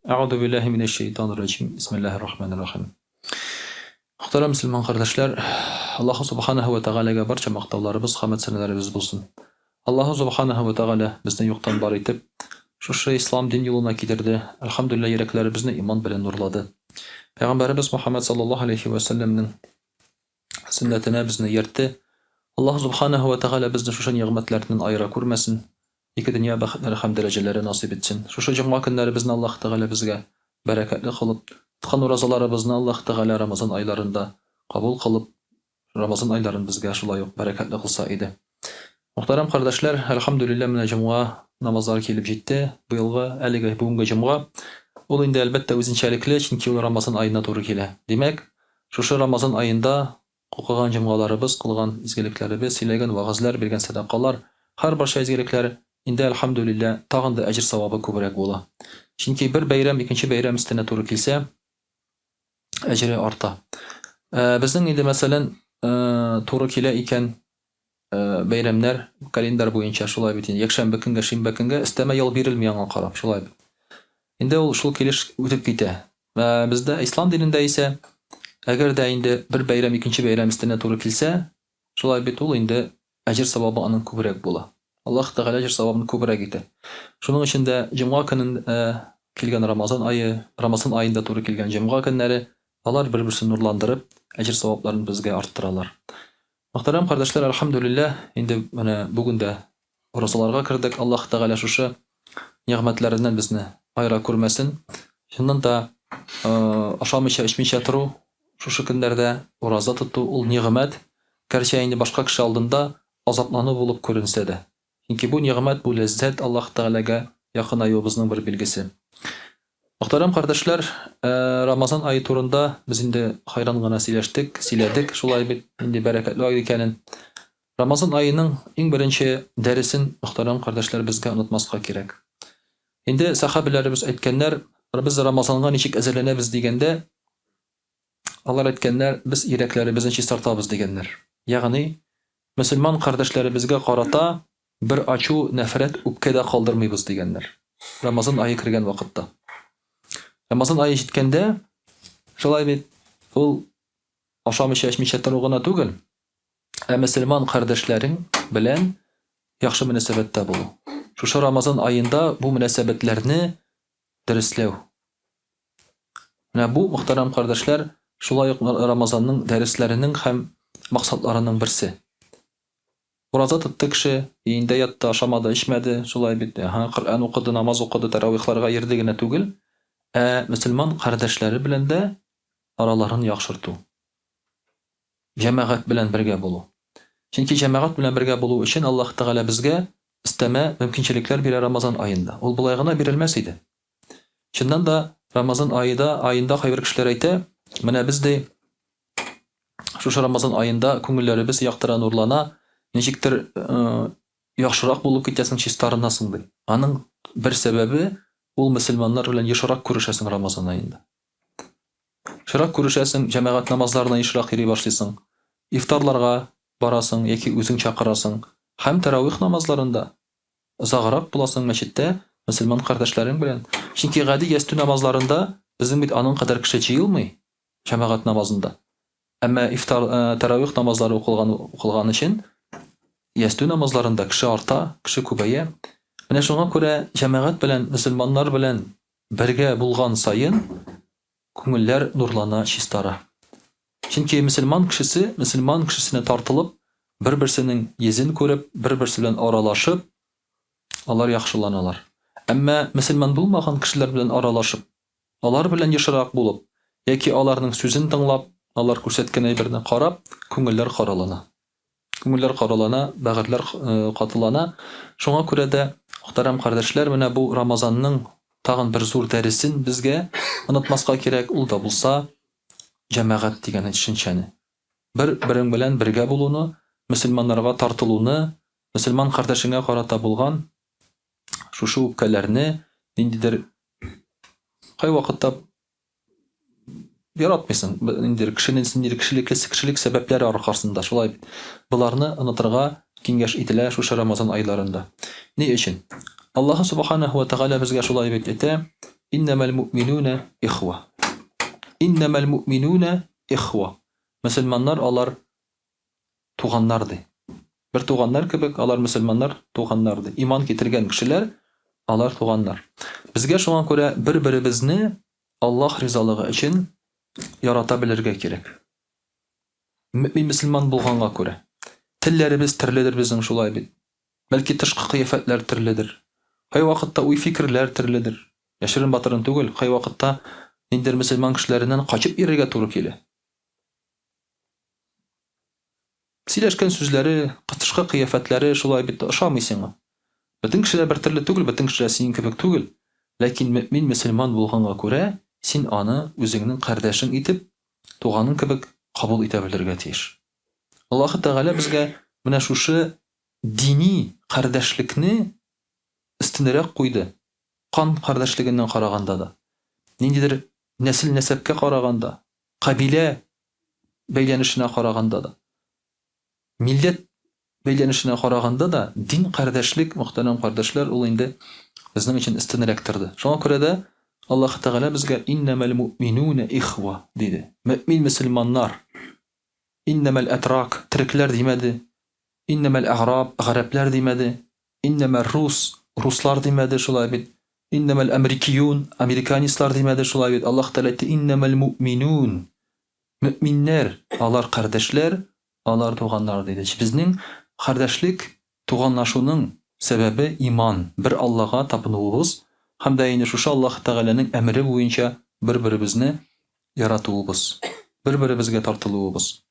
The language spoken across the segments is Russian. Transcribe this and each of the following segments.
Euzu billahi mineşşeytanirracim. Bismillahirrahmanirrahim. Muhterem Müslüman kardeşler, Allah Subhanahu ve Teala'ya barcha maqtovlarimiz, hamd sanalarimiz bo'lsin. Allah Subhanahu ve Teala bizni yo'qdan bor etib, shu islom din yo'luna keltirdi. Alhamdulillah yuraklarimizni iymon bilan nurladi. Payg'ambarimiz Muhammad sallallohu alayhi va sallamning sunnatini bizni yeritdi. Allah Subhanahu ve Teala bizni shu ne'matlardan ayira ko'rmasin. İki dünya baxtları ham darajalari nasib etsin. Shu juma kunlari bizni Alloh taolo bizga barakatli qilib, tutgan ro'zalarimizni Alloh taolo Ramazon oylarida qabul qilib, Ramazon oylarini bizga shulay barakatli qilsa edi. Muhtaram kardeşler, elhamdülillah mana juma namazlar kelib jetdi. Bu yilgi bugungi juma ul endi albatta o'zinchalikli, chunki ul Ramazon oyina to'g'ri keladi. Demak, shu Ramazon oyida o'qigan jumalarimiz, qilgan izgiliklarimiz, silagan va'zlar, bergan sadaqalar, har bir şey izgiliklari endi alhamdulillah tag'in da ajr savobi ko'proq bo'ladi. Chunki bir bayram ikkinchi bayram üstüne to'g'ri kelsa, ajri orta. Bizning endi masalan to'g'ri kela ekan bayramlar kalendar bo'yicha shulay bitin. Yakshanba kunga, shanba kunga istama yo'l berilmagan qarab shulay. Endi ul shul kelish o'tib ketadi. Va bizda islom dinida esa agarda endi bir bayram ikkinchi bayram üstüne to'g'ri kelsa, shulay bit ul endi ajr savobi aning ko'proq bo'ladi. Allah Teala ajr savabını ko'proq etadi. Shuning uchun da juma kunida kelgan Ramazon oyida to'g'ri kelgan juma kunlari ular bir-birini nurlantirib, ajr savoblarini bizga orttiralar. Muhtaram kardeşler, elhamdülillah endi mana bugunda ro'zalarga kirdik. Alloh taolo shu ne'matlaridan bizni ayira ko'rmasin. Shundan da ashamicha ishmicha turu shu kunlarda ro'za tutu ul ne'mat garchi endi boshqa kishi oldinda azoblanib bo'lib ko'rinsa-da. Çünkü bu nimet, bu lezzet Allah Teala'ga yakın ayı bizning bir bilgisi. Muhtaram kardeşler, Ramazan ayı turunda biz indi hayran gana siledik. Şulay bir indi bereketli ayı ekanin. Ramazan ayının en birinci derisin muhtaram kardeşler bizge unutmaska gerek. Indi sahabelerimiz etkenler, biz Ramazan'a niçik hazırlanabız degende, Allah etkenler biz yüreklerimizin çistartabız degenler. Yani Müslüman kardeşlerimizge qarata bir açu nefret upkeda kaldırmayız degenler. Ramazan ayı kirgen vakitte. Ramazan ayı jitkende şolay bit ul aşam içeşmişe taruguna tugul. Müslüman kardeşlerin bilen yaxşı münasebette bulu. Şu Ramazan ayında bu münasebetlerini derslev. Bu muhtaram kardeşler şolay Ramazan'ın derslerinin hem maksatlarının birisi. Roza tuttu kişi, iyinde yattı, aşamada içmedi, şulay bitti. Kur'an okudu, namaz okudu, teravihlarga yerdigine tugul. Müslüman kardeşleri bilen de aralarını yaxşırtı. Cemaat bilen birge bulu. Çünkü cemaat bilen birge bulu için Allah Teala bizge isteme mümkünçilikler bir Ramazan ayında. Ol bulayğına birilmez idi. Şundan da Ramazan ayında hayır kişiler ayta, mana bizde şu Ramazan ayında köngüllerimiz yaktıran urlana, Neciktir yaxşırak bulup gitəsin çistarınasındı. Anın bir sebebi ul Müslümanlar bilen yaşarak görüşəsin Ramazan ayında. Yaşarak görüşəsin, cemaat namazlarına yaşarak yeri başlaysın. İftarlarga barasın, yeki özün çakırasın. Hem teravih namazlarında zağırak bulasın meşitte Müslüman kardeşlerin bilen. Çünkü gadi yestü namazlarında bizim bir anın kadar kişi çeyilmeyi cemaat namazında. Ama iftar teravih namazları okulgan için Yestü namazlarında kişi arta, kişi kubaya. Mene şuna göre cemaat bilen, Müslümanlar bilen birge bulgan sayın köngüller nurlana çistara. Çünkü Müslüman kişisine tartılıp bir-birsinin yezin görüp, bir-birsi bilen aralaşıp onlar yaxşılanalar. Ama Müslüman bulmagan kişiler bilen aralaşıp, onlar bilen yaşarak bulup, yaki alarның sözün tınlap, onlar көрсәткән әйберне qarab, köngüller qaralana. Köngüller qaralana, bəğirlər qatılana. Şuna görə də muhtaram kardeşler, mene bu Ramazanның tağın bir zor derisin bizge unutmaska gerek ul da bulsa cemaat degen düşünçeni. Birin bilen birge bulunu, Müslümanlarga tartılunu, Müslüman kardeşine qarata bulgan şu upkelerini indidir kay vakıtta yaratmısın. İndir kişilik sebepleri arkarsında şolay bularını unutırga kengeş itiler şu Ramazan aylarında. Ne için? Allah Subhanahu ve Teala bizge şolay beklete иннамал муъминуна ихва. Иннамал муъминуна ихва. Мөселманнар алар туганнар ди. Бер туганнар кебек, алар мөселманнар туганнар ди. Иман китергән кешеләр алар туганнар. Безгә шуңа күрә бер-беребезне Аллаһ ризалыгы өчен ярата белергә кирәк. Мөмин мөселман булганга күрә. Телләребез төрледер безнең шулай бит. Бәлки тышкы кыяфәтләр төрледер. Кай вакытта уй фикерләр төрледер. Яшерен батырын түгел, кай вакытта ниндер мөселман кешеләреннән качып йөрергә туры килә. Сөйләшкән сүзләре, тышкы кыяфәтләре шулай бит ошамый сиңа. Бөтен кешеләр бер төрле түгел, бөтен кешеләр синең кебек түгел. Ләкин мөмин мөселман булганга күрә, син аны үзеңнең кардәшең итеп, туганың кебек кабул итә белергә тиеш. Аллаһ Тәгалә безгә менә шушы дини кардәшлекне өстенрәк куйды. Кан кардәшлегеннән караганда да. Ниндидер нәсел-нәсәбкә караганда, кабилә бәйләнешенә караганда да. Милләт бәйләнешенә караганда да дин кардәшлек, мөхтәрәм кардәшләр, ул инде безнең өчен өстенрәк торды. Шуңа күрә дә Аллаһ Тәгалә безгә иннамал муъминуна ихва диде. Мөмин мөселманнар. Иннамал атрак тирекләр димәде. Иннамал а'раб гарәпләр димәде. Иннамал руслар димәде шулай бит. Иннамал америкиюн американислар димәде шулай бит. Аллаһ Тәгалә әйтте иннамал муъминун. Мөминнәр, алар кардәшләр, алар туганнар диде. Безнең кардәшлек, туганлашуның сәбәбе иман. Бер Аллаһка табынуыбыз һәм дә инде шушы Аллаһ Тәгаләнең әмере буенча бер-беребезне яратуыбыз, бер-беребезгә тартылуыбыз.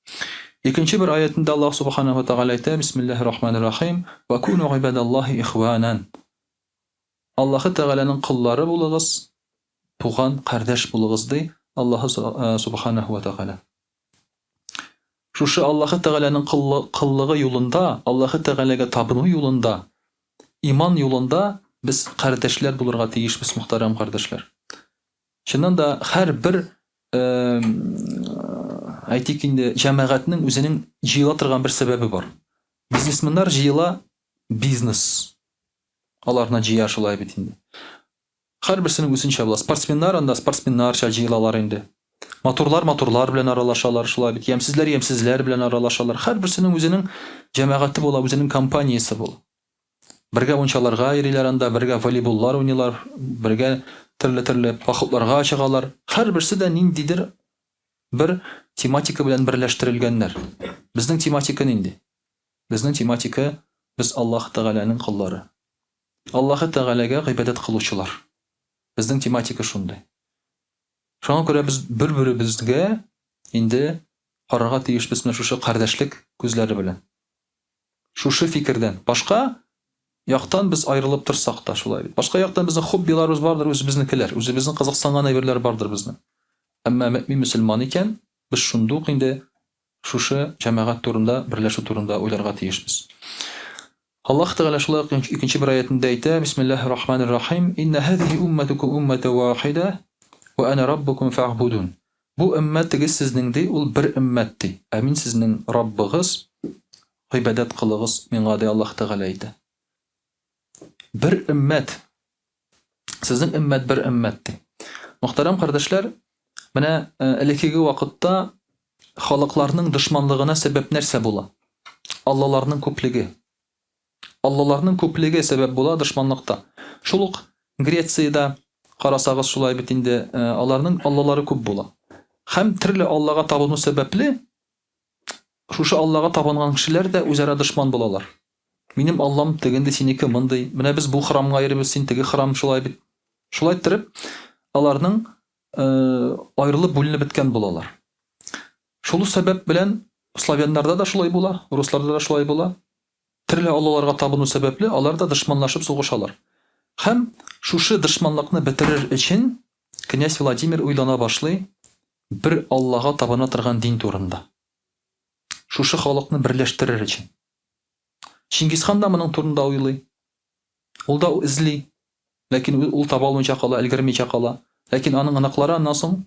Икенче бер аятында Аллаһ Субханаһу ва Тәгалә әйтә: Бисмиллаһир-рахманир-рахим. Ва куну ибадаллаһи ихванан. Аллаһ Тәгаләнең куллары булыгыз, туган кардәш булыгыз ди Аллаһ Субханаһу ва Тәгалә. Шушы Аллаһ Тәгаләнең кыллыгы юлында, Аллаһ Тәгаләгә табыну юлында, иман юлында без кардәшләр булырга тиешбез, мөхтәрәм кардәшләр. Чыннан да һәр бер әйтик инде җәмәгатьнең үзенең җыела торган бер сәбәбе бар. Бизнесменнар җыела бизнес. Аларны җыя шулай бит инде. Һәр берсенең үзенчә була. Спортсменнар анда спортсменнарча җыелалар инде. Моторлар белән аралашалар шулай бит. Ямсезләр белән аралашалар. Һәр берсенең үзенең җәмәгате була, үзенең компаниясе була. Бергә уенчаларга йөриләр анда, бергә волейболлар уйныйлар, бергә төрле походларга чыгалар. Һәр берсе дә ниндидер бер тематика белән берләштерелгәннәр. Безнең тематика нинди? Безнең тематика без Аллаһ Тәгаләнең куллары. Аллаһ Тәгаләгә гыйбадәт кылучылар. Безнең тематика шундый. Шуңа күрә без бер-беребезгә инде карарга тиешбез менә шушы кардәшлек күзләре белән. Шушы фикердән. Башка яктан без аерылып торсак та шулай бит. Башка яктан безнең хоббиларыбыз бардыр, үзебезнекеләр, үзебезнең кызыксанган әйберләр бардыр безнең. Әмма мөмин мөселман икән, без шундук инде шушы җәмәгать турында, берләшү турында уйларга тиешбез. Аллаһ Тәгалә шулай икенче бер аятында әйтә: Бисмиллаһир-рахманир-рахим. Инна һазиһи умматукум умматун вахида ва ана раббукум фаъбудун. Бу уммәтегез сезнең ди, ул бер уммәт ди. Ә мин сезнең Раббыгыз, гыйбадәт кылыгыз миңа ди Аллаһ Тәгалә әйтә. Бер уммәт. Сезнең уммәт бер уммәт ди. Мөхтәрәм кардәшләр, менә элекеге вакытта халыкларның дошманлыгына сәбәп нәрсә була? Аллаларның күплеге. Аллаларның күплеге сәбәп була дошманлыкта. Шул ук Грециядә карасагыз шулай бит инде, аларның аллалары күп була. Һәм төрле Аллага табыну сәбәпле шушы Аллага табынган кешеләр дә үзара дошман булалар. Минем Аллам тегенде, синеке мондый. Менә без бу храмга йөрибез, син теге храм шулай бит. Шулай торып, аларның аерылып бүленеп беткән булалар. Шул сәбәп белән славяннарда да шулай була, русларда да шулай була. Төрле аллаларга табыну сәбәпле алар да дошманлашып сугышалар. Һәм шушы дошманлыкны бетерер өчен князь Владимир уйлана башлый бер Аллага табына торган дин турында. Шушы халыкны берләштерер өчен. Чингисхан да моның турында уйлый. Ул да изли, ләкин ул таба алмыйча кала, өлгермичә кала. Ләкин аның анаклары аннан соң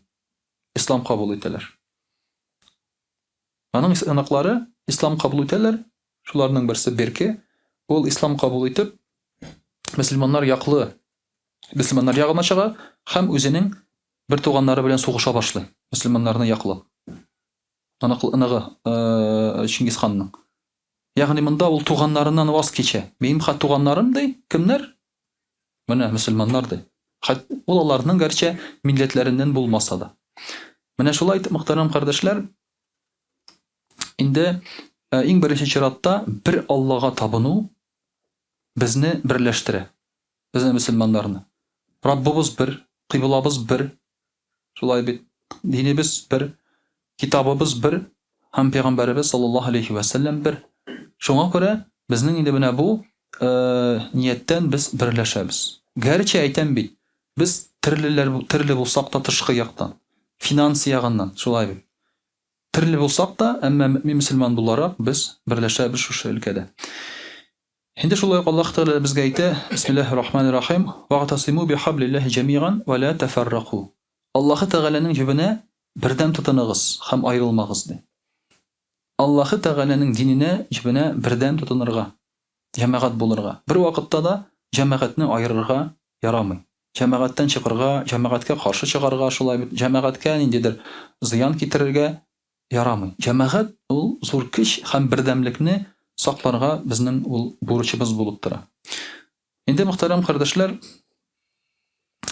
ислам кабул итәләр. Аның анаклары ислам кабул итәләр. Шуларның берсе Берке, ул ислам кабул итеп, мөселманнар яклы Мөселманнар ягына чыга һәм үзенең бер туганнары белән сугыша башлый. Мөселманнарны яклап. Ынагы Чингисханның. Ягъни монда ул туганнарыннан ваз кичә. Минем туганнарым ди, кемнәр? Менә мөселманнар ди. Ул аларның гәрчә милләтләреннән булмаса да. Менә шулай итеп, мөхтәрәм кардәшләр, инде иң беренче чиратта бер Аллага табыну безне берләштерә. Безне мөселманнарны. Раббыбыз бер, кыйблабыз бер. Шулай бит, динебез бер, китабыбыз бер, һәм пәйгамбәрбез саллаллаһу алейхи ва саллям бер. Шуңа күрә безнең инде менә бу нияттән без берләшәбез. Гәрчә әйтәм бит, без төрле булсак та тышкы яктан, финанс ягыннан, шулай бит. Төрле булсак та, әмма мөселман буларак без берләшәбез шушы өлкәдә. Инде шулай Аллаһ Тәгалә безгә әйтә: Бисмиллаһир-рахманир-рахим, вa'тасиму бихаблиллаһи җами'ан ва ла тафаррaqu. Аллаһ Тәгаләнең җибенә бердәм тотыныгыз һәм аерылмагыз ди. Аллаһ Тәгаләнең диненә җибенә бердәм тотынырга, җәмәгать булырга. Бер вакытта да җәмәгатьне аерырга ярамый. Җәмәгатьтән чыгарга, җәмәгатькә каршы чыгарга, шулай бит җәмәгатькә ниндидер зыян китерергә ярамый. Җәмәгать ул зур көч һәм бердәмлекне сакларга безнең ул бурычыбыз булып тора. Инде мөхтәрәм кардәшләр,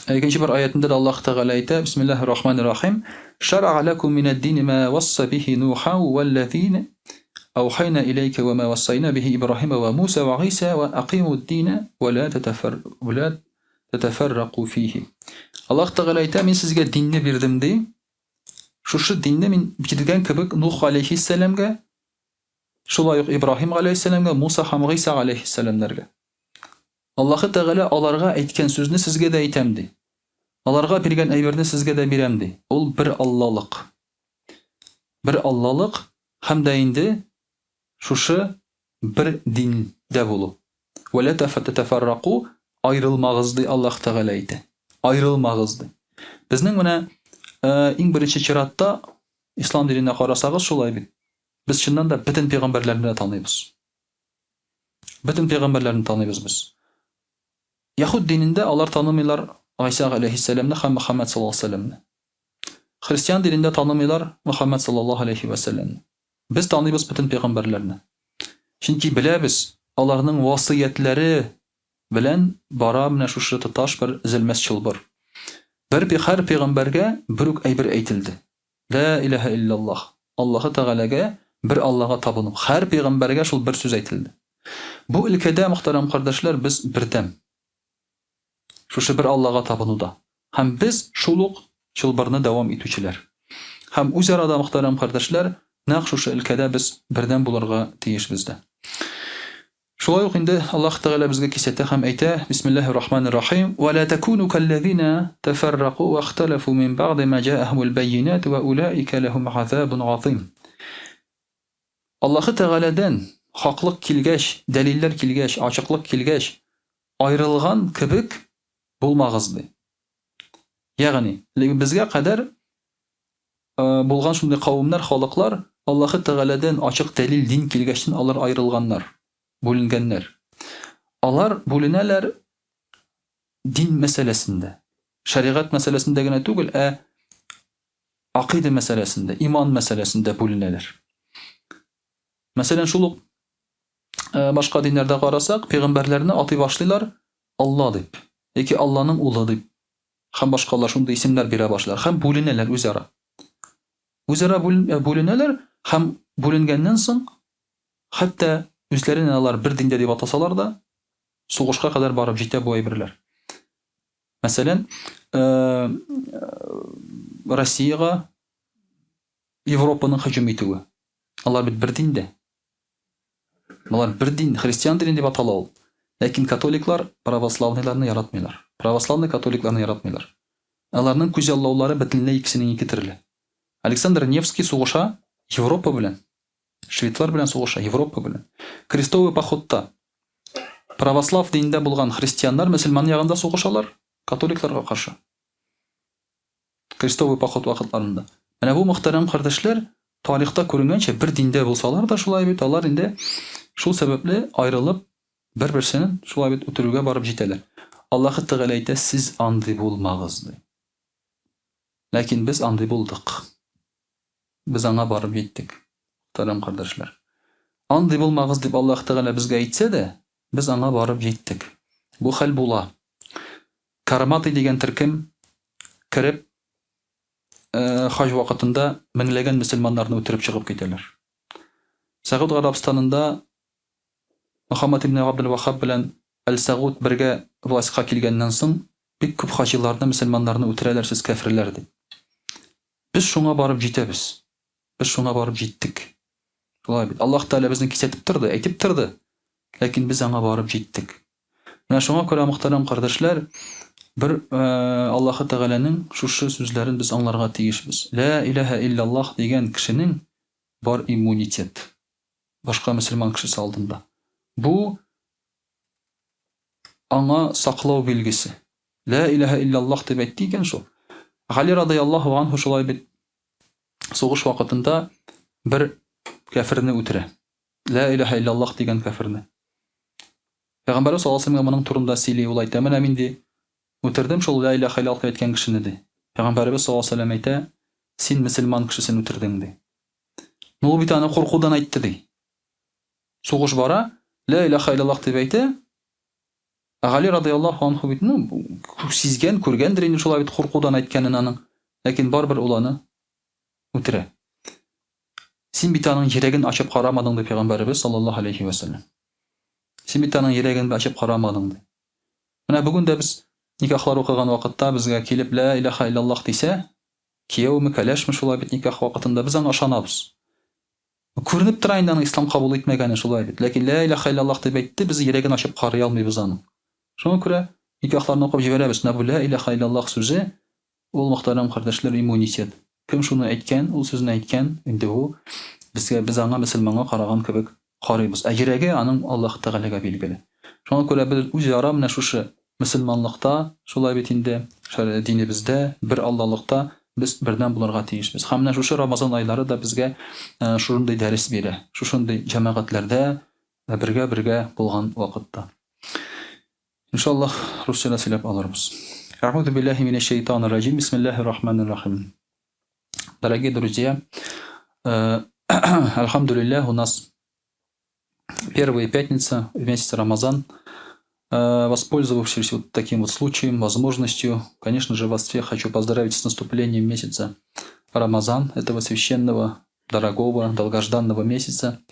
икенче бер аятында Аллаһ Тәгалә әйтә: Бисмиллаһир-рахманир-рахим, шар'a лакум минад-дин ма васса биhi Нуха валлазина أوحينا إليك وما وصينا به إبراهيم وموسى وعيسى وأقيموا الدين ولا تتفرقوا فيه. Аллаһ Тәгалә әйтә: Мин сезгә динне бирдем ди. Шушы динне мин биргән кебек Нух алейхиссаламга, шулай ук Ибраһим алейхиссаламга, Муса һәм Гыйса алейхиссаламнарга. Аллаһ Тәгалә аларга әйткән сүзне сезгә дә әйтәм ди. Аларга биргән әйберне сезгә дә бирәм ди. Ул бер Аллалык. Бер Аллалык һәм дә инде шушы бер диндә булу. Вәлә тәфәррaqu, аерылмагыз ди Аллаһ Тәгалә әйтә. Аерылмагыз ди. Безнең менә иң беренче чиратта ислам диненә карасагыз шулай бит. Без чыннан да бөтен пәйгамбәрләрне таныйбыз. Бөтен пәйгамбәрләрне таныйбыз без. Яһуд динендә алар танымыйлар Гыйса алейхиссаламны һәм Мөхәммәд саллаллаһу алейхи ва салламны. Христиан динендә танымыйлар Мөхәммәд саллаллаһу алейхи ва салламны. Без таныйбыз бөтен пәйгамбәрләрне. Чөнки беләбез, аларның васыятләре белән бара менә шушы тоташ бер зелмәс чылбыр. Һәр пәйгамбәргә бер үк әйбер әйтелде. Ла илаһа илляллаһ. Аллаһ Тәгаләгә бер Аллага табыну. Һәр пәйгамбәргә шул бер сүз әйтелде. Бу өлкәдә, мөхтәрәм кардәшләр, без бердәм. Шушы бер Аллага табынуда. Һәм без шул ук чылбырны дәвам итүчеләр. Һәм үзара да, мөхтәрәм кардәшләр, нәкъ шушы өлкәдә без бердәм булырга тиешбез дә. Шулай ук инде Аллаһ Тәгалә безгә кисәтә һәм әйтә: Бисмиллаһир-рахманир-рахим, ва ла такуну каллазина тафаррaqu ва ихталафу мин бa'di ма ja'ahumul bayyinat ва улаика лахум азабун азим. Аллаһ Тәгаләдән хаклык килгәч, дәлилләр килгәч, ачыклык килгәч, аерылган кебек булмагыз ди. Ягъни, безгә кадәр булган шундый кавымнар, халыклар Аллаһ Тәгаләдән ачык дәлил дин килгәчтән алар аерылганнар, бүленгәннәр. Алар бүленәләр дин мәсьәләсендә. Шәригать мәсьәләсендә генә түгел, акыйда мәсьәләсендә, иман мәсьәләсендә бүленәләр. Мәсәлән, шул ук башка диннәрдә карасак, пәйгамбәрләрне атый башлыйлар Алла дип, яки Алланың улы дип. Һәм башкалар шундый исемнәр бирә башлар, һәм бүленәләр үзара. Үзара бүленәләр һәм бүленгәннән соң хәтта үзләрен алар бер диндә дип атасалар да сугышка кадәр барып җитә бу әйберләр. Мәсәлән, Россиягә Европаның һөҗүм итүе. Алар бит бер диндә. Алар бер дин, христиан дине дип атала ул. Ләкин католиклар православныйларны яратмыйлар. Православный католикларны яратмыйлар. Аларның күз яллаулары бөтенләй икесенең ике төрле. Александр Невский сугыша Европа белән, швейцар белән сугыша Европа белән. Крестовый походта православ динендә булган христианнар мөселман ягында сугышалар католикларга каршы. Крестовый поход вакытларында. Менә бу мөхтәрәм кардәшләр, тарихта күренгәнчә бер диндә булсалар да шулай бит, алар инде шул сәбәпле аерылып бер-берсенең шулай бит үтерүгә барып җитәләр. Аллаһ Тәгалә әйтә, сез андый булмагыз ди. Ләкин без андый булдык. Без аңа барып җиттек. Мөхтәрәм кардәшләр. Андый булмагыз дип Аллаһ Тәгалә безгә әйтсә дә, без аңа барып җиттек. Бу хәл була. Караматы дигән төркем кереп хаҗ вакытында меңләгән мөселманнарны үтереп чыгып китәләр. Сәгуд Гарабстанында Мөхәммәд ибн Абдул-Ваххаб белән Әл-Сәгуд бергә властька килгәннән соң бик күп хаҗиларны, мөселманнарны үтерәләр, сез кафирләр дип. Без шуңа барып җитәбез. Без шуңа барып җиттек. Шулай бит. Аллаһ Тәгалә безне кисәтеп торды, әйтеп торды. Ләкин без аңа барып җиттек. Менә шуңа күрә, мөхтәрәм кардәшләр, бер Аллаһ Тәгаләнең шушы сүзләрен без аңларга тиешбез. Ла илаһа илляллаһ дигән кешенең бар иммунитет. Башка мөселман кешесе алдында. Бу аңа саклау билгесе. Ла илаһа илляллаһ дип әйтте икән шул. Гали радиллаһу анһу шулай бит сугыш вакытында бер кафирне үтерә. Ла илаһа илляллаһ дигән кафирне. Пәйгамбәр саллаллаһу алейһи ва сәлләм моның турында сөйли, ул әйтә, менә мин ди үтердем шул ла илаһа илляллаһ дип әйткән кешене ди. Пәйгамбәрбез саллаллаһу алейһи ва сәлләм әйтә, син мөселман кешесен үтердең ди. Ул бит аны куркудан әйтте ди. Сугыш бара, ла илаһа илляллаһ дип әйтә. Гали радиллаһу анһу бит сизгән, күргәндер инде шулай бит куркудан әйткәнен аның. Ләкин барбер ул аны үтерә. Син бит аның йөрәген ачып карамадың ди Пәйгамбәрбез саллаллаһу алейһи ва сәлләм. Син бит аның йөрәген ачып карамадың ди. Менә бүген дә без никахлар укыган вакытта безгә килеп ла илаһа илляллаһ дисә, кияүме, кәләшме шулай бит никах вакытында без аңа ышанабыз. Күренеп тора инде аның ислам кабул итмәгәне шулай бит. Ләкин ла илаһа илляллаһ дип әйтте, без йөрәген ачып карый алмыйбыз аның. Шуңа күрә никахларны укып җибәрәбез. Менә бу ла илаһа илляллаһ сүзе ул, мөхтәрәм кардәшләр, иммунитет. Кем шуны әйткән, ул сүзне әйткән, инде бу безгә, без аңа мөселманга караган кебек карыйбыз. Йөрәге аның Аллаһ Тәгаләгә билгеле. Шуңа күрә без үзара менә шушы мөселманлыкта, шулай бит инде динебездә, бер Аллаһлыкта без бердән булырга тиешбез. Һәм менә шушы Рамазан айлары да безгә шундый дәрес бирә. Шушындый җәмәгатьләрдә бергә булган вакытта. Иншаллаһ, русча сөйләп алырбыз. А'удhu billahi minash shaitanir rajim. Бисмиллахир рахманир рахим. Дорогие друзья, альхамдулиллах, у нас первая пятница в месяц Рамазан. Воспользовавшись вот таким вот случаем, возможностью, конечно же, вас всех хочу поздравить с наступлением месяца Рамазан, этого священного, дорогого, долгожданного месяца,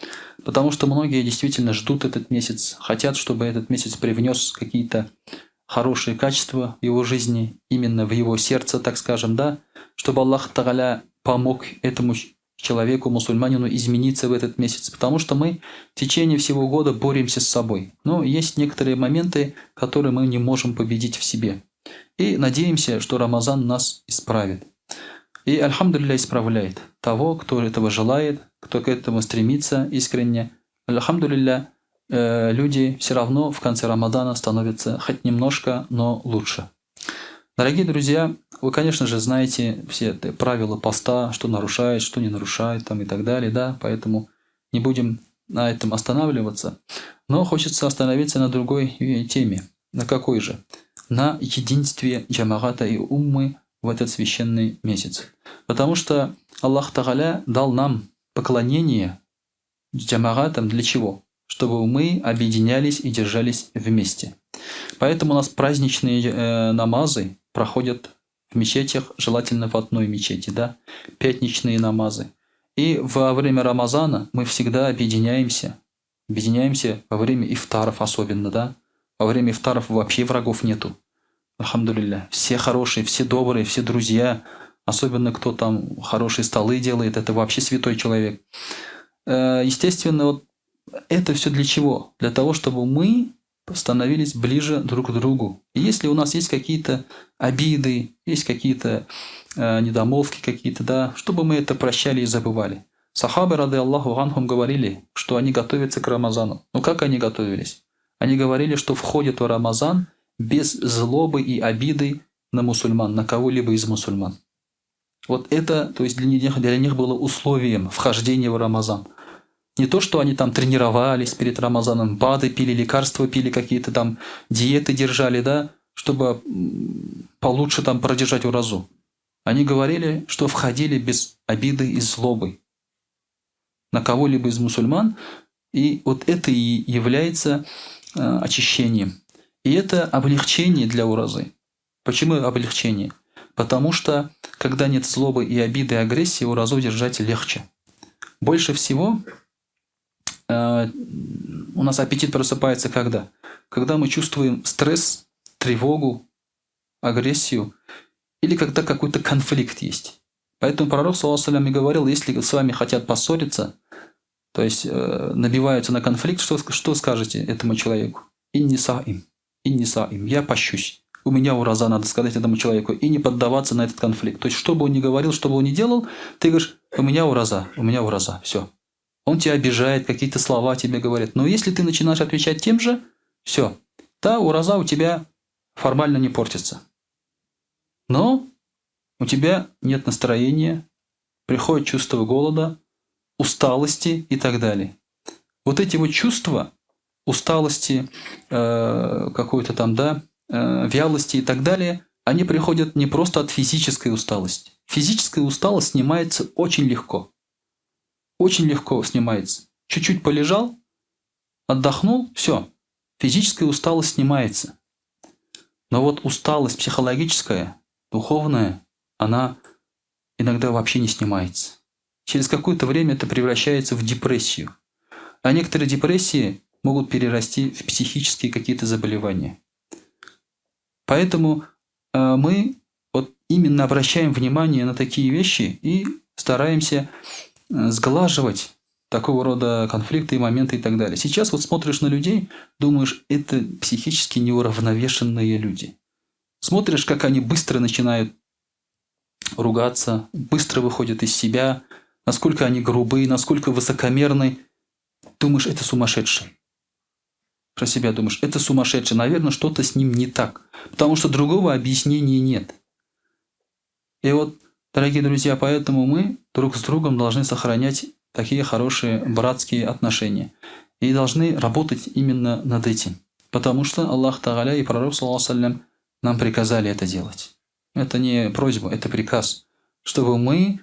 потому что многие действительно ждут этот месяц, хотят, чтобы этот месяц привнес какие-то хорошие качества в его жизни, именно в его сердце, так скажем, да, чтобы Аллах Тааля помог этому человеку, мусульманину, измениться в этот месяц, потому что мы в течение всего года боремся с собой. Но есть некоторые моменты, которые мы не можем победить в себе. И надеемся, что Рамазан нас исправит. И, альхамдулилля, исправляет того, кто этого желает, кто к этому стремится искренне. Альхамдулилля, люди все равно в конце Рамадана становятся хоть немножко, но лучше. Дорогие друзья, вы, конечно же, знаете все правила поста, что нарушает, что не нарушает, там, и так далее, да, поэтому не будем на этом останавливаться. Но хочется остановиться на другой теме. На какой же? На единстве джамагата и уммы в этот священный месяц. Потому что Аллах Тааля дал нам поклонение джамагатам для чего? Чтобы мы объединялись и держались вместе. Поэтому у нас праздничные намазы проходят в мечетях, желательно в одной мечети, да, пятничные намазы. И во время Рамазана мы всегда объединяемся во время ифтаров особенно, да. Во время ифтаров вообще врагов нету. Альхамдулилля. Все хорошие, все добрые, все друзья, особенно кто там хорошие столы делает, это вообще святой человек. Естественно, вот это все для чего? Для того, чтобы мы становились ближе друг к другу. И если у нас есть какие-то обиды, есть какие-то недомолвки какие-то, да, чтобы мы это прощали и забывали. Сахабы, рады Аллаху анхум, говорили, что они готовятся к Рамазану. Ну как они готовились? Они говорили, что входят в Рамазан без злобы и обиды на мусульман, на кого-либо из мусульман. Вот это, то есть для них было условием вхождения в Рамазан. Не то, что они там тренировались перед Рамазаном, БАДы пили, лекарства пили, какие-то там диеты держали, да, чтобы получше там продержать уразу. Они говорили, что входили без обиды и злобы на кого-либо из мусульман, и вот это и является очищением. И это облегчение для уразы. Почему облегчение? Потому что, когда нет злобы и обиды и агрессии, уразу держать легче. Больше всего у нас аппетит просыпается когда? Когда мы чувствуем стресс, тревогу, агрессию, или когда какой-то конфликт есть. Поэтому пророк, саллаллаху алейхи ва саллям, и говорил, если с вами хотят поссориться, то есть набиваются на конфликт, что скажете этому человеку? Инни саим, я пощусь. У меня ураза, надо сказать этому человеку, и не поддаваться на этот конфликт. То есть, что бы он ни говорил, что бы он ни делал, ты говоришь, у меня ураза, все. Он тебя обижает, какие-то слова тебе говорит. Но если ты начинаешь отвечать тем же, все, та ураза у тебя формально не портится. Но у тебя нет настроения, приходит чувство голода, усталости и так далее. Вот эти вот чувства усталости, какой-то там, вялости и так далее, они приходят не просто от физической усталости. Физическая усталость снимается очень легко. Очень легко снимается. Чуть-чуть полежал, отдохнул, все. Физическая усталость снимается. Но вот усталость психологическая, духовная, она иногда вообще не снимается. Через какое-то время это превращается в депрессию. А некоторые депрессии могут перерасти в психические какие-то заболевания. Поэтому мы вот именно обращаем внимание на такие вещи и стараемся сглаживать такого рода конфликты и моменты и так далее. Сейчас вот смотришь на людей, думаешь, это психически неуравновешенные люди. Смотришь, как они быстро начинают ругаться, быстро выходят из себя, насколько они грубые, насколько высокомерны. Думаешь, это сумасшедший. Про себя думаешь, это сумасшедший. Наверное, что-то с ним не так. Потому что другого объяснения нет. И вот, дорогие друзья, поэтому мы друг с другом должны сохранять такие хорошие братские отношения. И должны работать именно над этим. Потому что Аллах Тааля и пророк, саллаллаху алейхи ва саллям, нам приказали это делать. Это не просьба, это приказ. Чтобы мы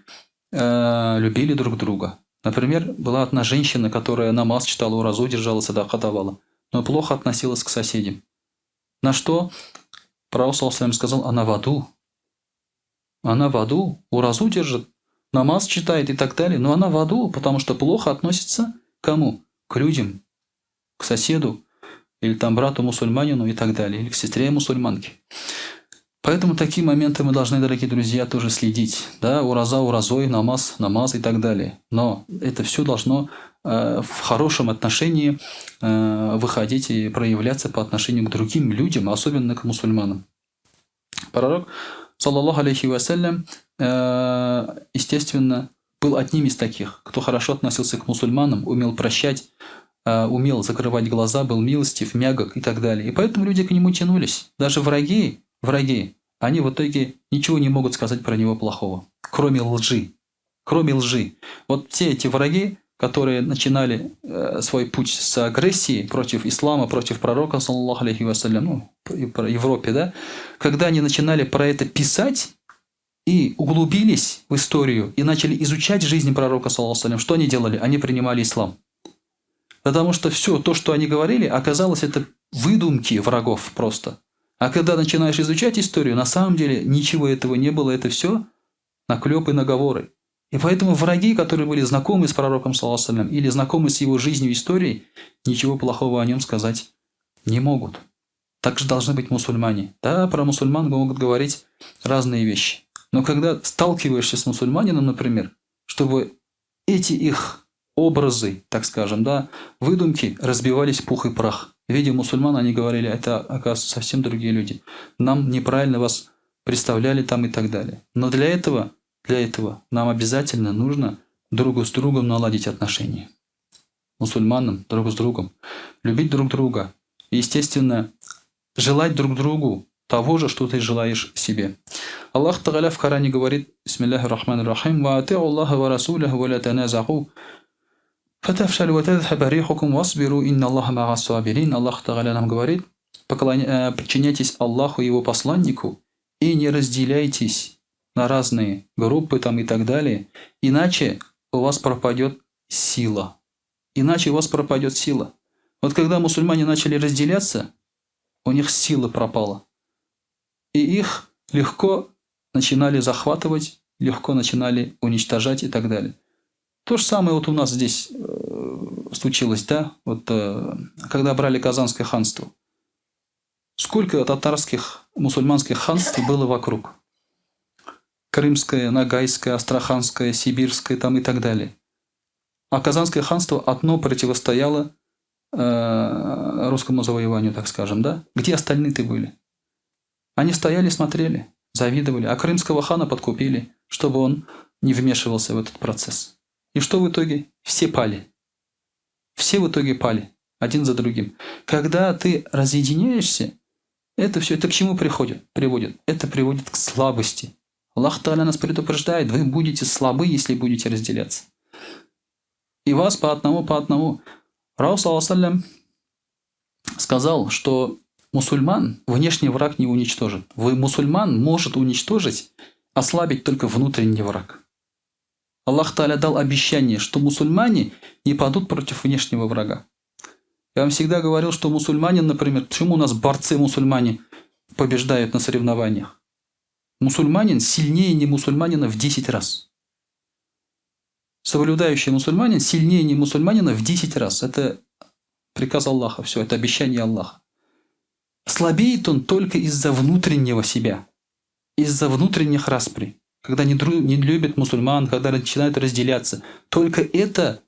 любили друг друга. Например, была одна женщина, которая намаз читала, уразу держала, садака давала, но плохо относилась к соседям. На что пророк, саллаллаху алейхи ва саллям, сказал, она в аду. Она в аду, уразу держит, намаз читает и так далее, но она в аду, потому что плохо относится к кому? К людям, к соседу, или там брату-мусульманину и так далее, или к сестре-мусульманке. Поэтому такие моменты мы должны, дорогие друзья, тоже следить. Да, ураза уразой, намаз и так далее. Но это все должно в хорошем отношении выходить и проявляться по отношению к другим людям, особенно к мусульманам. Пророк, саллаллаху алейхи ва саллям, естественно, был одним из таких, кто хорошо относился к мусульманам, умел прощать, умел закрывать глаза, был милостив, мягок и так далее. И поэтому люди к нему тянулись. Даже враги, они в итоге ничего не могут сказать про него плохого, кроме лжи. Вот все эти враги, которые начинали свой путь с агрессии против ислама, против пророка, саллаллаху алейхи ва саллям, и про Европе, да, когда они начинали про это писать и углубились в историю и начали изучать жизнь пророка, саллаллаху алейхи ва саллям, что они делали? Они принимали ислам. Потому что все то, что они говорили, оказалось это выдумки врагов просто. А когда начинаешь изучать историю, на самом деле ничего этого не было, это все наклеп и наговоры. И поэтому враги, которые были знакомы с пророком, саллаллаху алейхи ва саллям, или знакомы с его жизнью и историей, ничего плохого о нем сказать не могут. Так же должны быть мусульмане. Да, про мусульман могут говорить разные вещи. Но когда сталкиваешься с мусульманином, например, чтобы эти их образы, так скажем, да, выдумки разбивались в пух и прах. Видя мусульман, они говорили, это, оказывается, совсем другие люди. Нам неправильно вас представляли там и так далее. Но для этого нам обязательно нужно друг с другом наладить отношения. Мусульманам друг с другом. Любить друг друга. И, естественно, желать друг другу того же, что ты желаешь себе. Аллах Тааля в Коране говорит, бисмиллахи рахмани рахим, «Ва ати'у Аллаха ва расуляху ва ла таназаху». Аллах Тааля нам говорит, подчиняйтесь Аллаху и Его посланнику и не разделяйтесь на разные группы там и так далее, иначе у вас пропадет сила. Иначе у вас пропадет сила. Вот когда мусульмане начали разделяться, у них сила пропала. И их легко начинали захватывать, легко начинали уничтожать и так далее. То же самое вот у нас здесь случилось, да? Вот когда брали Казанское ханство. Сколько татарских мусульманских ханств было вокруг? Крымское, Ногайское, Астраханское, Сибирское там и так далее. А Казанское ханство одно противостояло русскому завоеванию, так скажем, да? Где остальные-то были? Они стояли, смотрели, завидовали, а крымского хана подкупили, чтобы он не вмешивался в этот процесс. И что в итоге? Все пали. Все в итоге пали, один за другим. Когда ты разъединяешься, это все это к чему приводит? Это приводит к слабости. Аллах Та'аля нас предупреждает, вы будете слабы, если будете разделяться. И вас по одному. Раул саллям сказал, что мусульман внешний враг не уничтожит. Мусульман может уничтожить, ослабить только внутренний враг. Аллах Та'аля дал обещание, что мусульмане не падут против внешнего врага. Я вам всегда говорил, что мусульмане, например, почему у нас борцы-мусульмане побеждают на соревнованиях? Мусульманин сильнее не мусульманина в 10 раз. Соблюдающий мусульманин сильнее не мусульманина в 10 раз. Это приказ Аллаха, все, это обещание Аллаха. Слабеет он только из-за внутреннего себя, из-за внутренних распри. Когда не любят мусульман, когда начинают разделяться. Только это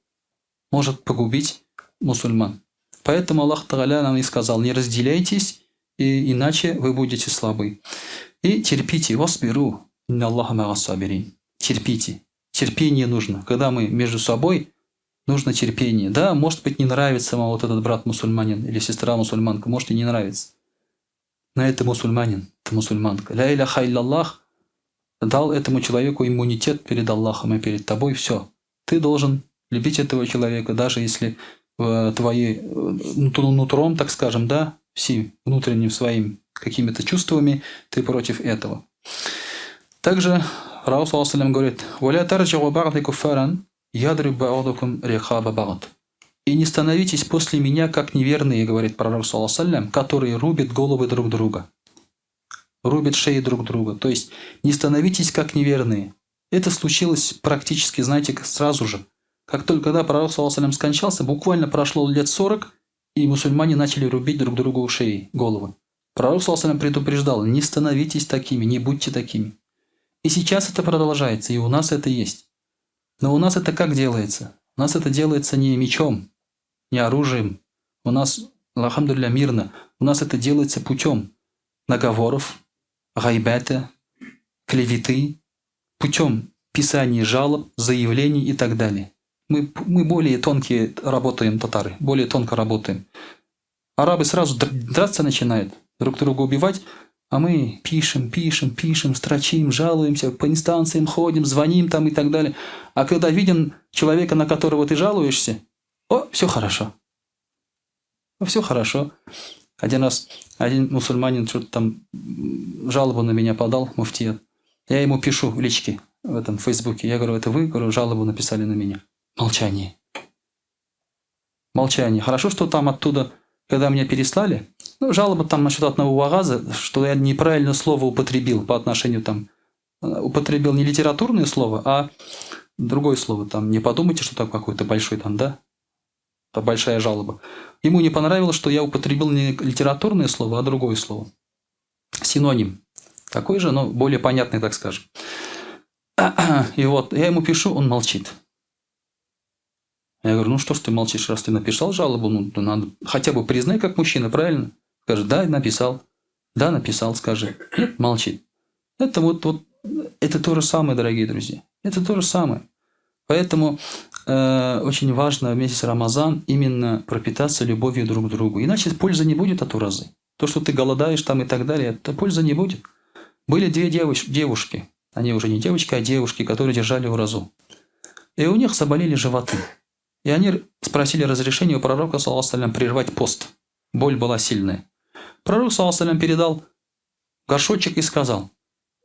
может погубить мусульман. Поэтому Аллах Та'аля нам и сказал, не разделяйтесь, иначе вы будете слабы. И терпите, васбиру, инна Аллаха мага сабирин. Терпите. Терпение нужно. Когда мы между собой, нужно терпение. Да, может быть, не нравится вам вот этот брат мусульманин или сестра мусульманка, может и не нравится. Но это мусульманин, это мусульманка. Ля иляха илляллах дал этому человеку иммунитет перед Аллахом и перед тобой. Все. Ты должен любить этого человека, даже если твои нутром, так скажем, да, всем внутренним своим какими-то чувствами ты против этого. Также Раул саллям говорит: «Валя тарджигу ба'ди куффаран ядриб ба'дукум рихаба ба'д». И не становитесь после меня как неверные, говорит пророк саллям, которые рубят головы друг друга, рубят шеи друг друга. То есть не становитесь как неверные. Это случилось практически, знаете, сразу же. Как только когда пророк саллям скончался, буквально прошло лет 40, и мусульмане начали рубить друг другу шеи, головы. Пророк саллям предупреждал: не становитесь такими, не будьте такими. И сейчас это продолжается, и у нас это есть. Но у нас это как делается? У нас это делается не мечом, не оружием. У нас, алхамдулилля, мирно. У нас это делается путем наговоров, гайбата, клеветы, путем писания жалоб, заявлений и так далее. Мы более тонкие работаем, татары, более тонко работаем. Арабы сразу драться начинают, друг друга убивать, а мы пишем, строчим, жалуемся, по инстанциям ходим, звоним там и так далее. А когда видим человека, на которого ты жалуешься, все хорошо. Все хорошо. Один раз один мусульманин что-то там жалобу на меня подал, муфтият. Я ему пишу в личке, в этом Фейсбуке. Я говорю: это вы, говорю, жалобу написали на меня. Молчание. Молчание. Хорошо, что там оттуда, когда меня переслали, жалоба там насчет одного вагаза, что я неправильно слово употребил по отношению там, употребил не литературное слово, а другое слово. Там не подумайте, что там какой-то большой там, да? Это большая жалоба. Ему не понравилось, что я употребил не литературное слово, а другое слово. Синоним. Такой же, но более понятный, так скажем. И вот я ему пишу, он молчит. Я говорю: ну что ж ты молчишь, раз ты написал жалобу, ну надо хотя бы признай как мужчина, правильно? Скажи: да, написал. Да, написал, скажи. Нет, молчит. Это вот это то же самое, дорогие друзья. Это то же самое. Поэтому очень важно в месяц Рамазан именно пропитаться любовью друг к другу. Иначе пользы не будет от уразы. То, что ты голодаешь там и так далее, это пользы не будет. Были две девушки. Они уже не девочки, а девушки, которые держали уразу. И у них заболели животы. И они спросили разрешения у пророка, саллаллаху алейхи ва саллям, прервать пост. Боль была сильная. Пророк, саллаллаху алейхи ва саллям, передал горшочек и сказал: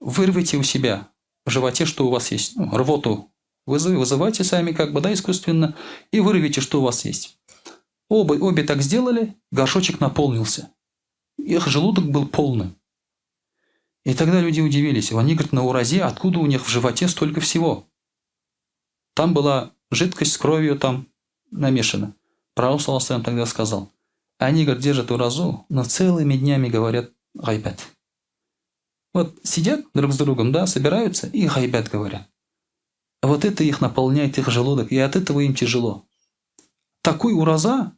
вырвите у себя в животе, что у вас есть. Ну, рвоту вызывайте сами, как бы, да, искусственно, и вырвите, что у вас есть. Обе так сделали, горшочек наполнился. Их желудок был полным. И тогда люди удивились. Они говорят: на уразе, откуда у них в животе столько всего? Там была жидкость с кровью там намешана. Пророк, саллаллаху алейхи ва саллям, тогда сказал: они, говорят, держат уразу, но целыми днями говорят гайбат. Вот сидят друг с другом, да, собираются и гайбат говорят. А вот это их наполняет, их желудок, и от этого им тяжело. Такой ураза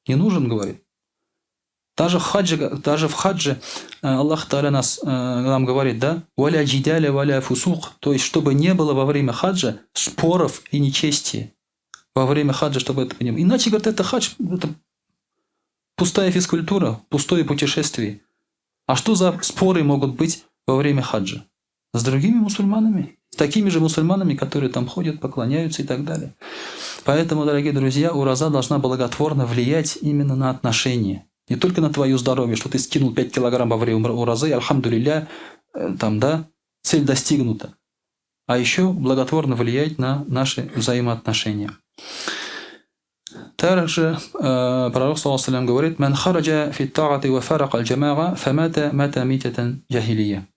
не нужен, говорит. Даже в хадже Аллах Та'аля нам говорит, да, «Валя джидаля, валя фусук», то есть, чтобы не было во время хаджа споров и нечестия. Во время хаджа, чтобы это не было. Иначе, говорит, это хадж, это пустая физкультура, пустое путешествие. А что за споры могут быть во время хаджа? С другими мусульманами, с такими же мусульманами, которые там ходят, поклоняются и так далее. Поэтому, дорогие друзья, ураза должна благотворно влиять именно на отношения. Не только на твое здоровье, что ты скинул 5 килограмм во время уразы, альхамдулилля, там, да, цель достигнута. А еще благотворно влиять на наши взаимоотношения. Также пророк, саллаллаху алейхи ва саллям, говорит: «Ман хараджа фи та'ати ва фарака аль-джамаа, фамата мата митатан джахилия».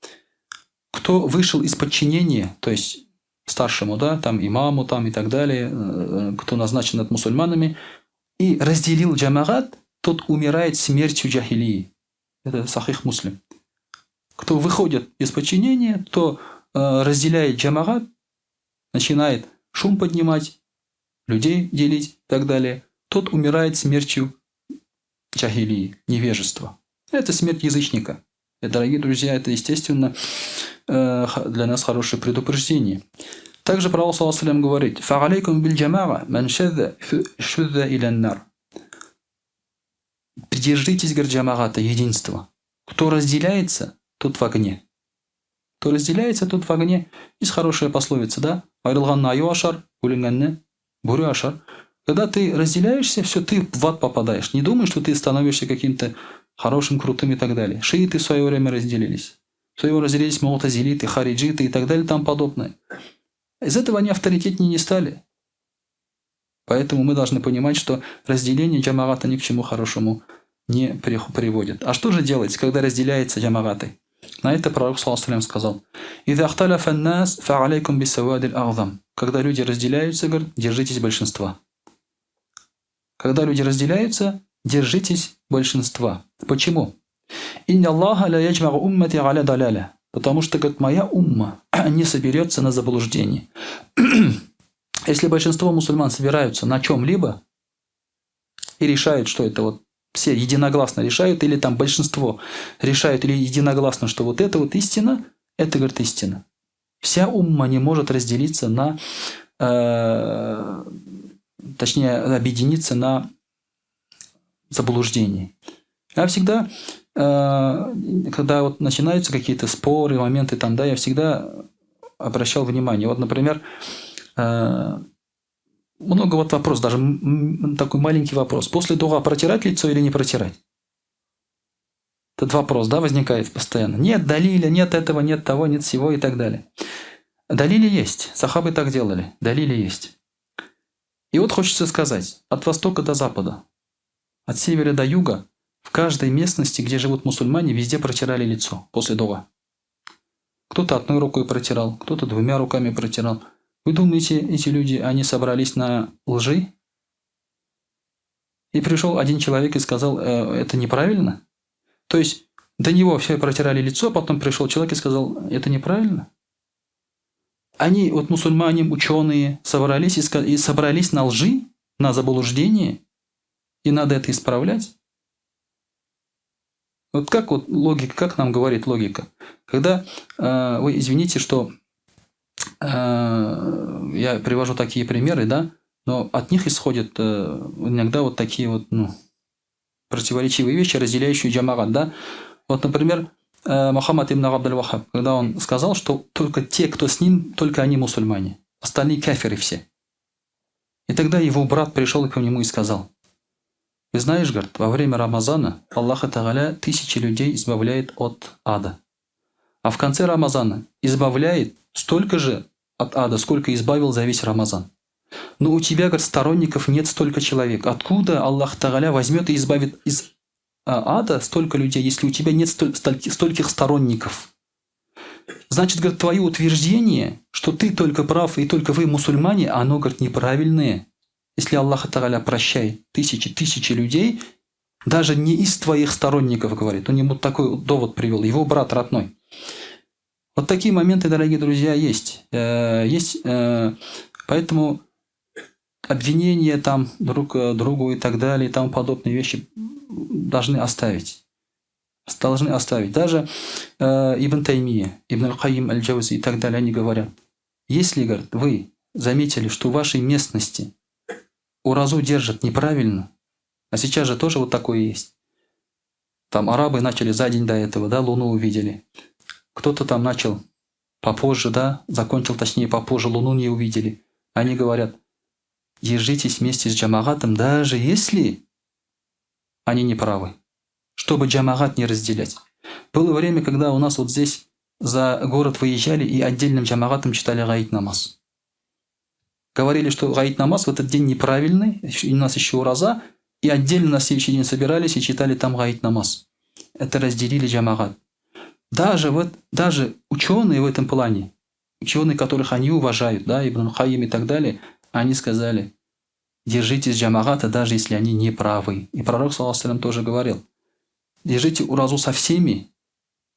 Кто вышел из подчинения, то есть старшему, да, там имаму, там и так далее, кто назначен над мусульманами, и разделил джамаат, тот умирает смертью джахилии. Это сахих муслим. Кто выходит из подчинения, кто разделяет джамаат, начинает шум поднимать, людей делить и так далее, тот умирает смертью джахилии, невежества. Это смерть язычника. И, дорогие друзья, это, естественно, для нас хорошее предупреждение. Также пророк, саллаллаху алейхи ва саллям, говорит: «Фа'алейкум биль джамаа, ман шадда иля нар». Придержитесь, говорит, джамаата, единства. Кто разделяется, тот в огне. Кто разделяется, тот в огне. Есть хорошая пословица, да? «Айрылганна аю ашар, улинганна бурю ашар». Когда ты разделяешься, все, ты в ад попадаешь. Не думай, что ты становишься каким-то хорошим, крутым и так далее. Шииты в свое время разделились. В свое время разделились му'тазилиты, хариджиты и так далее и тому подобное. Из этого они авторитетнее не стали. Поэтому мы должны понимать, что разделение джамаата ни к чему хорошему не приводит. А что же делать, когда разделяется джамааты? На это пророк, саллаллаху алейхи ва саллям, сказал: «Иза ахталяфа ан-нас, фа'алейкум бис-савадиль а'зам». Когда люди разделяются, говорит, держитесь большинства. Когда люди разделяются, держитесь большинства. Почему? «Инна Аллаха ла яджмагу уммати аля даляля». Потому что, говорит, моя умма не соберется на заблуждение. Если большинство мусульман собираются на чем-либо и решают, что это вот все единогласно решают, или там большинство решают или единогласно, что вот это вот истина, это, говорит, истина. Вся умма не может разделиться на, точнее, объединиться на заблуждении. Я всегда, когда вот начинаются какие-то споры, моменты там, да, я всегда обращал внимание. Вот, например, много вот вопросов, даже такой маленький вопрос. После дуа протирать лицо или не протирать? Этот вопрос, да, возникает постоянно. Нет далиля, нет этого, нет того, нет всего и так далее. Далили есть. Сахабы так делали. Далили есть. И вот хочется сказать, от востока до запада, от севера до юга, в каждой местности, где живут мусульмане, везде протирали лицо после дуа. Кто-то одной рукой протирал, кто-то 2 руками протирал. Вы думаете, эти люди, они собрались на лжи? И пришел один человек и сказал: это неправильно? То есть до него все протирали лицо, потом пришел человек и сказал: это неправильно? Они, вот мусульмане, ученые, собрались и собрались на лжи, на заблуждение, и надо это исправлять? Вот как вот логика, как нам говорит логика? Когда, вы извините, что я привожу такие примеры, да, но от них исходят иногда вот такие вот, противоречивые вещи, разделяющие джамаат, да. Вот, например, Мухаммад ибн Абдуль-Вахаб, когда он сказал, что только те, кто с ним, только они мусульмане, остальные кафиры все. И тогда его брат пришел к нему и сказал: Вы знаешь, говорит, во время Рамазана Аллах Тааля тысячи людей избавляет от ада. А в конце Рамазана избавляет столько же от ада, сколько избавил за весь Рамазан. Но у тебя, говорит, сторонников нет столько человек. Откуда Аллах Тааля возьмет и избавит из ада столько людей, если у тебя нет стольких сторонников? Значит, говорит, твое утверждение, что ты только прав и только вы мусульмане, оно, говорит, неправильное. Если Аллах Тааля прощает тысячи людей, даже не из твоих сторонников, говорит. Он ему такой довод привел, его брат родной. Вот такие моменты, дорогие друзья, есть. Поэтому обвинения там друг другу и так далее, и тому подобные вещи должны оставить. Даже Ибн Таймия, Ибн Аль-Каим Аль-Джаузи и так далее, они говорят, если, говорят, вы заметили, что в вашей местности уразу держат неправильно, а сейчас же тоже вот такое есть. Там арабы начали за день до этого, да, Луну увидели. Кто-то там начал попозже, да, закончил, точнее, попозже, Луну не увидели. Они говорят, держитесь вместе с джамагатом, даже если они не правы, чтобы джамагат не разделять. Было время, когда у нас вот здесь за город выезжали и отдельным джамагатом читали гаит намаз. Говорили, что гаит намаз в этот день неправильный, у нас еще ураза, и отдельно на следующий день собирались и читали там гаит намаз. Это разделили джамагат. Даже ученые в этом плане, ученые, которых они уважают, да, Ибн Хаим и так далее, они сказали, держитесь джамагата, даже если они не правы. И пророк, саллаллаху алейхи ва саллям, тоже говорил, держите уразу со всеми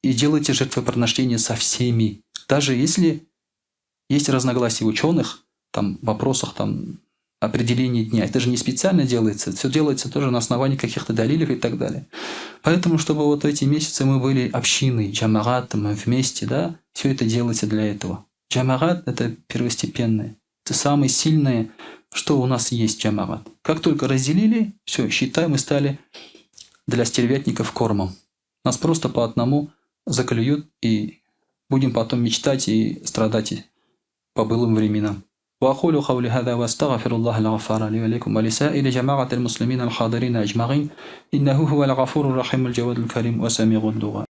и делайте жертвоприношения со всеми. Даже если есть разногласия ученых, там, в вопросах там, определения дня. Это же не специально делается, все делается тоже на основании каких-то далилев и так далее. Поэтому, чтобы вот эти месяцы мы были общиной, джамагатом, вместе, да, все это делается для этого. Джамагат – это первостепенное. Это самое сильное, что у нас есть джамагат. Как только разделили, все, считай, мы стали для стервятников кормом. Нас просто по одному заклюют и будем потом мечтать и страдать по былым временам. وأقول قولي هذا وأستغفر الله الغفار لي ولكم ولسائر جماعة المسلمين الحاضرين أجمعين إنه هو الغفور الرحيم الجواد الكريم وسميع الدعاء.